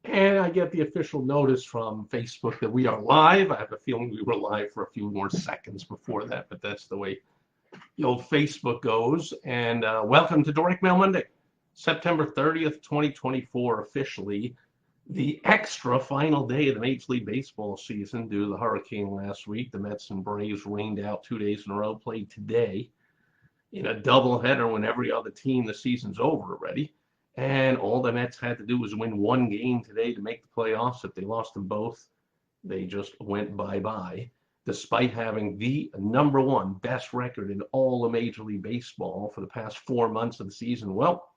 And I get the official notice from Facebook that we are live. I have a feeling we were live for a few more seconds before that, but that's the way the old Facebook goes. And welcome to Direct Mail Monday, September 30th, 2024, officially the extra final day of the Major League Baseball season due to the hurricane last week. The Mets and Braves rained out 2 days in a row, played today in a doubleheader when every other team the season's over already. And all the Mets had to do was win one game today to make the playoffs. If they lost them both, they just went bye-bye, despite having the number one best record in all of Major League Baseball for the past 4 months of the season. Well,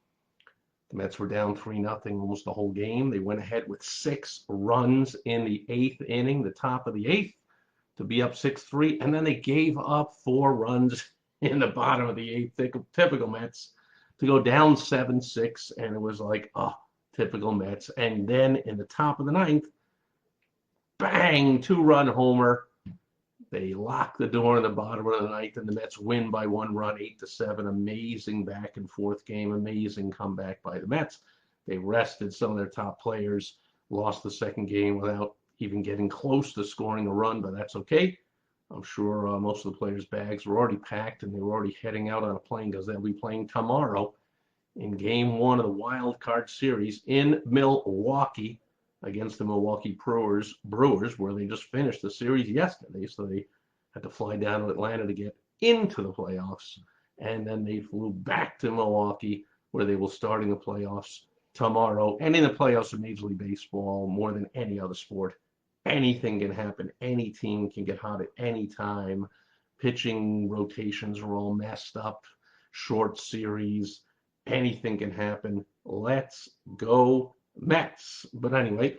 the Mets were down 3-0 almost the whole game. They went ahead with 6 runs in the eighth inning, the top of the eighth, to be up 6-3, and then they gave up 4 runs in the bottom of the eighth, typical Mets, to go down 7-6, and it was like, oh, typical Mets. And then in the top of the ninth, bang, 2-run homer. They lock the door in the bottom of the ninth, and the Mets win by 1 run, 8-7. Amazing back and forth game, amazing comeback by the Mets. They rested some of their top players, lost the second game without even getting close to scoring a run, but that's okay. I'm sure most of the players' bags were already packed and they were already heading out on a plane because they'll be playing tomorrow in Game 1 of the Wild Card Series in Milwaukee against the Milwaukee Brewers, where they just finished the series yesterday. So they had to fly down to Atlanta to get into the playoffs. And then they flew back to Milwaukee, where they will start in the playoffs tomorrow. And in the playoffs of Major League Baseball, more than any other sport, anything can happen. Any team can get hot at any time. Pitching rotations are all messed up. Short series. Anything can happen. Let's go Mets. But anyway,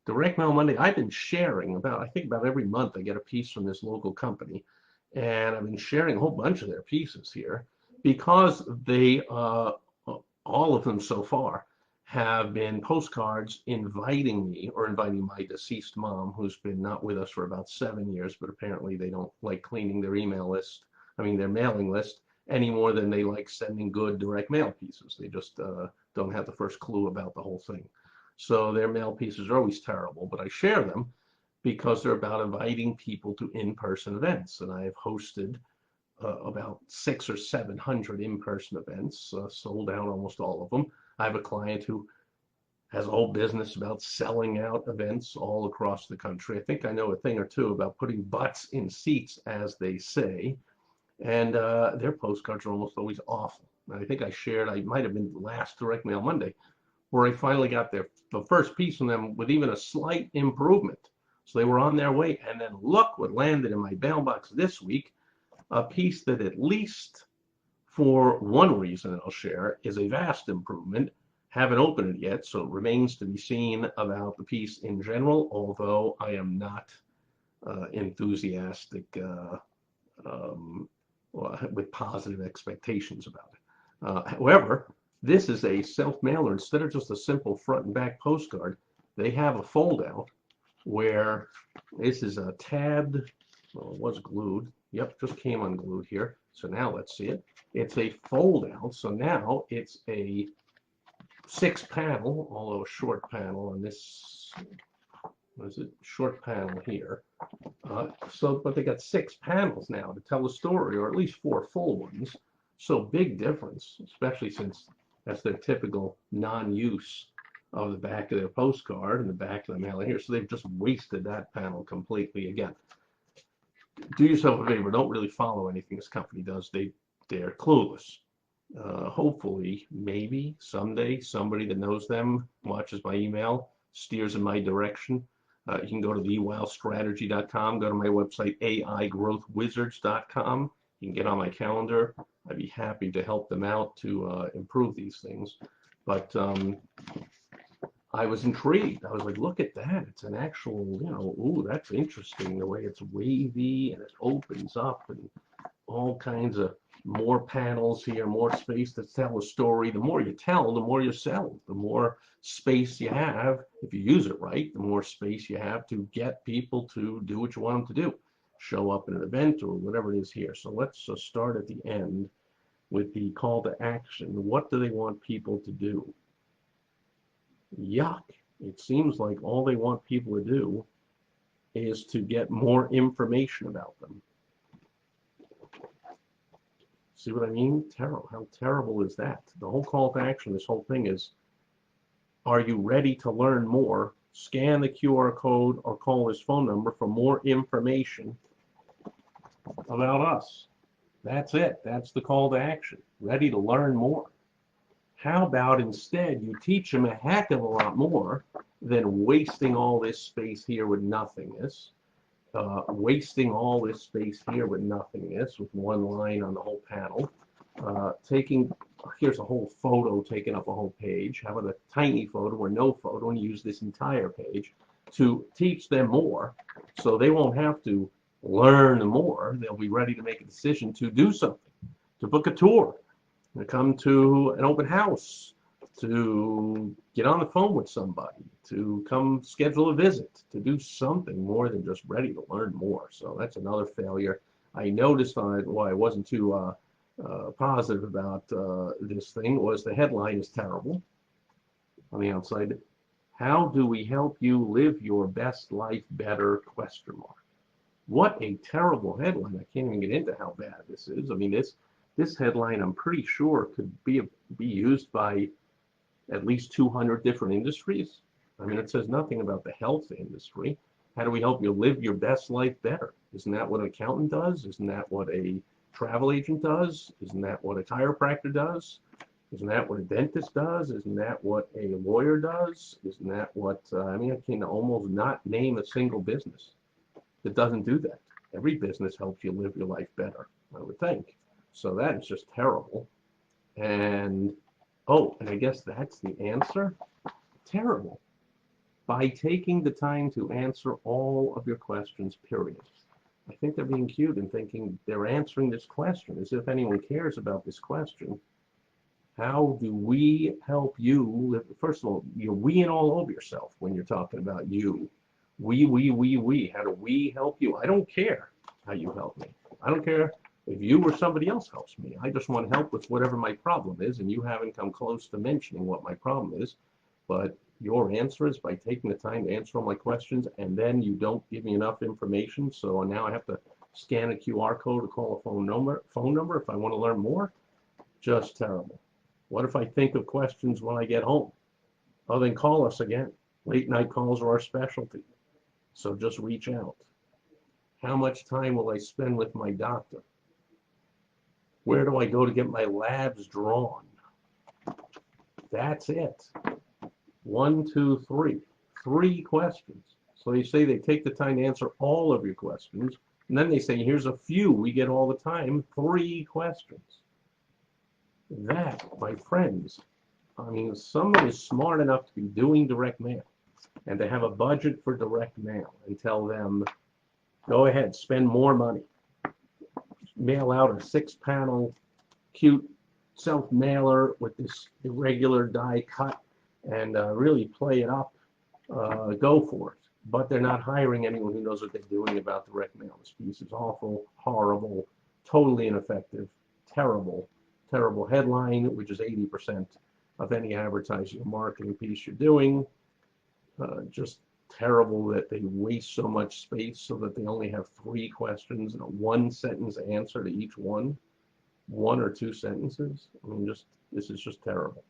Direct Mail Monday, I've been sharing I think about every month I get a piece from this local company. And I've been sharing a whole bunch of their pieces here because they, all of them so far, have been postcards inviting me or inviting my deceased mom, who's been not with us for about 7 years, but apparently they don't like cleaning their their mailing list any more than they like sending good direct mail pieces. They just don't have the first clue about the whole thing. So their mail pieces are always terrible, but I share them because they're about inviting people to in-person events. And I have hosted about 600 or 700 in-person events, sold out almost all of them. I have a client who has a whole business about selling out events all across the country. I think I know a thing or two about putting butts in seats, as they say. And their postcards are almost always awful. And I think I might have been the last Direct Mail Monday, where I finally got the first piece from them with even a slight improvement. So they were on their way. And then look what landed in my mailbox this week, a piece that, at least for one reason I'll share, is a vast improvement. Haven't opened it yet, so it remains to be seen about the piece in general, although I am not enthusiastic with positive expectations about it. However, this is a self-mailer. Instead of just a simple front and back postcard, they have a fold-out where this is a tabbed, well, it was glued. Yep, just came unglued here. So now let's see it. It's a fold-out, so now it's a 6-panel, although a short panel on this, what is it, short panel here. But they got 6 panels now to tell a story, or at least 4 full ones. So big difference, especially since that's their typical non-use of the back of their postcard and the back of the mailing here. So they've just wasted that panel completely again. Do yourself a favor, don't really follow anything this company does. They're clueless. Hopefully, maybe someday somebody that knows them, watches my email, steers in my direction. You can go to thewowstrategy.com, go to my website, aigrowthwizards.com. You can get on my calendar. I'd be happy to help them out to improve these things. But I was intrigued. I was like, look at that. It's an actual, ooh, that's interesting, the way it's wavy and it opens up and all kinds of more panels here, more space to tell a story. The more you tell, the more you sell. The more space you have, if you use it right, the more space you have to get people to do what you want them to do. Show up at an event or whatever it is here. So let's start at the end with the call to action. What do they want people to do? Yuck. It seems like all they want people to do is to get more information about them. See what I mean? Terrible. How terrible is that? The whole call to action, this whole thing is, are you ready to learn more? Scan the QR code or call this phone number for more information about us. That's it. That's the call to action. Ready to learn more. How about instead you teach them a heck of a lot more than wasting all this space here with nothingness, wasting all this space here with nothingness with one line on the whole panel, here's a whole photo taking up a whole page. How about a tiny photo or no photo and use this entire page to teach them more so they won't have to learn more. They'll be ready to make a decision to do something, to book a tour, to come to an open house, to get on the phone with somebody, to come schedule a visit, to do something more than just ready to learn more. So that's another failure. I noticed on it why I wasn't too positive about this thing was the headline is terrible on the outside. How do we help you live your best life better? Question mark. What a terrible headline. I can't even get into how bad this is. I mean, this headline, I'm pretty sure, could be used by at least 200 different industries. I mean, it says nothing about the health industry. How do we help you live your best life better? Isn't that what an accountant does? Isn't that what a travel agent does? Isn't that what a chiropractor does? Isn't that what a dentist does? Isn't that what a lawyer does? Isn't that what, I mean, I can almost not name a single business that doesn't do that. Every business helps you live your life better, I would think. So that is just terrible. And, oh, and I guess that's the answer. Terrible. By taking the time to answer all of your questions, period. I think they're being cute and thinking they're answering this question as if anyone cares about this question. How do we help you live? First of all, you're weeing all over yourself when you're talking about you. We. How do we help you? I don't care how you help me. I don't care if you or somebody else helps me. I just want help with whatever my problem is, and you haven't come close to mentioning what my problem is. But your answer is by taking the time to answer all my questions, and then you don't give me enough information, so now I have to scan a QR code to call a phone number if I want to learn more. Just terrible. What if I think of questions when I get home? Oh, then call us again. Late night calls are our specialty. So just reach out. How much time will I spend with my doctor? Where do I go to get my labs drawn? That's it. 1, 2, 3. 3 questions. So they say they take the time to answer all of your questions. And then they say, here's a few we get all the time. 3 questions. That, my friends, I mean, someone is smart enough to be doing direct mail and to have a budget for direct mail and tell them, go ahead, spend more money. Mail out a 6-panel cute self-mailer with this irregular die cut and really play it up. Go for it. But they're not hiring anyone who knows what they're doing about direct mail. This piece is awful, horrible, totally ineffective, terrible, terrible headline, which is 80% of any advertising or marketing piece you're doing. Just terrible that they waste so much space so that they only have 3 questions and a 1-sentence answer to each one. 1 or 2 sentences. I mean, this is just terrible.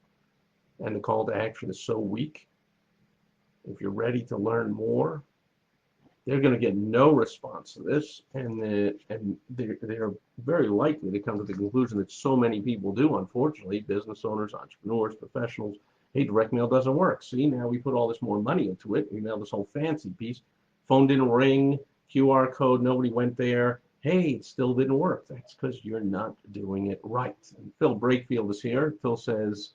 And the call to action is so weak. If you're ready to learn more, they're going to get no response to this, and they're very likely to come to the conclusion that so many people do, unfortunately, business owners, entrepreneurs, professionals. Hey, direct mail doesn't work. See, now we put all this more money into it. We mailed this whole fancy piece. Phone didn't ring, QR code, nobody went there. Hey, it still didn't work. That's because you're not doing it right. And Phil Brakefield is here. Phil says,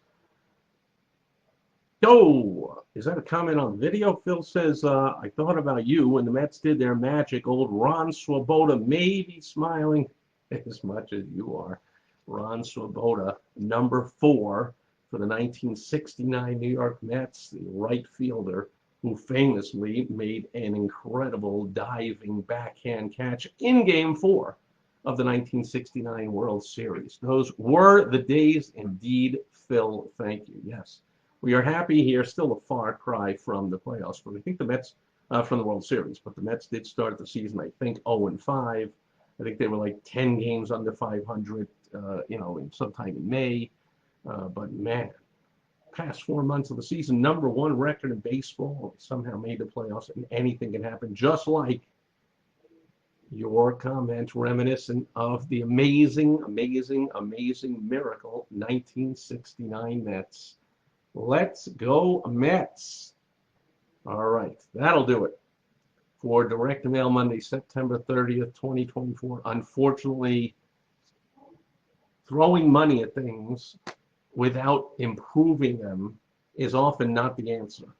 oh, is that a comment on video? Phil says, I thought about you when the Mets did their magic. Old Ron Swoboda may be smiling as much as you are. Ron Swoboda, number 4 for the 1969 New York Mets, the right fielder who famously made an incredible diving backhand catch in Game 4 of the 1969 World Series. Those were the days indeed, Phil. Thank you. Yes. We are happy here, still a far cry from the playoffs, but I think the Mets, from the World Series, but the Mets did start the season, I think, 0-5. I think they were like 10 games under 500, sometime in May. But man, past 4 months of the season, #1 record in baseball, somehow made the playoffs, and anything can happen, just like your comment reminiscent of the amazing, amazing, amazing miracle 1969 Mets. Let's go Mets. All right, that'll do it for Direct Mail Monday, September 30th, 2024. Unfortunately, throwing money at things without improving them is often not the answer.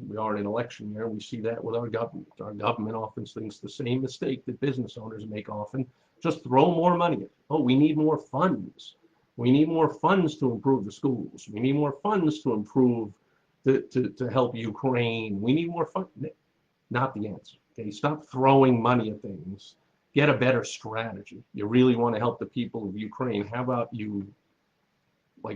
We are in an election year. We see that with our government. Our government often thinks the same mistake that business owners make often. Just throw more money at it. Oh, we need more funds. We need more funds to improve the schools. We need more funds to improve, to help Ukraine. We need more funds. Not the answer. Okay, stop throwing money at things. Get a better strategy. You really want to help the people of Ukraine. How about you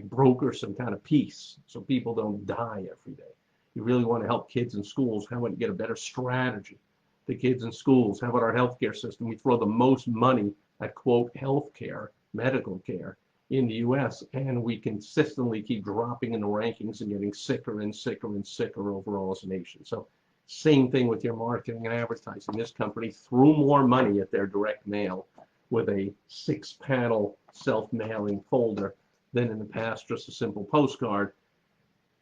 broker some kind of peace so people don't die every day? You really want to help kids in schools. How about you get a better strategy to kids in schools? How about our healthcare system? We throw the most money at, quote, healthcare, medical care in the U.S., and we consistently keep dropping in the rankings and getting sicker and sicker and sicker overall as a nation. So same thing with your marketing and advertising. This company threw more money at their direct mail with a 6-panel self-mailing folder than in the past just a simple postcard.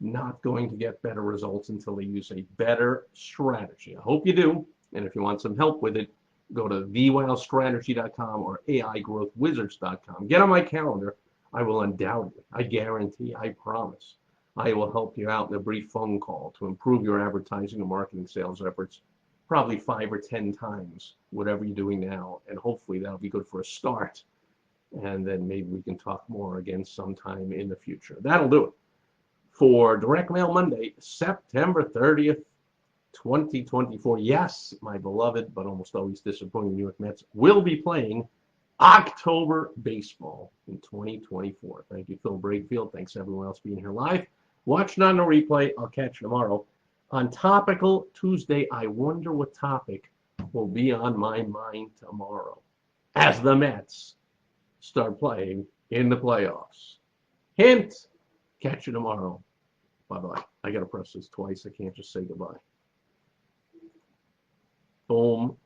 Not going to get better results until they use a better strategy. I hope you do. And if you want some help with it, go to thewowstrategy.com or AIgrowthWizards.com. Get on my calendar. I will undoubtedly, I guarantee, I promise, I will help you out in a brief phone call to improve your advertising and marketing sales efforts, probably 5 or 10 times whatever you're doing now. And hopefully that'll be good for a start. And then maybe we can talk more again sometime in the future. That'll do it for Direct Mail Monday, September 30th, 2024. Yes, my beloved but almost always disappointing New York Mets will be playing October baseball in 2024. Thank you, Phil Brakefield. Thanks everyone else being here live. Watching on the replay. I'll catch you tomorrow on Topical Tuesday. I wonder what topic will be on my mind tomorrow as the Mets start playing in the playoffs. Hint, catch you tomorrow. Bye-bye. I got to press this twice. I can't just say goodbye. Boom.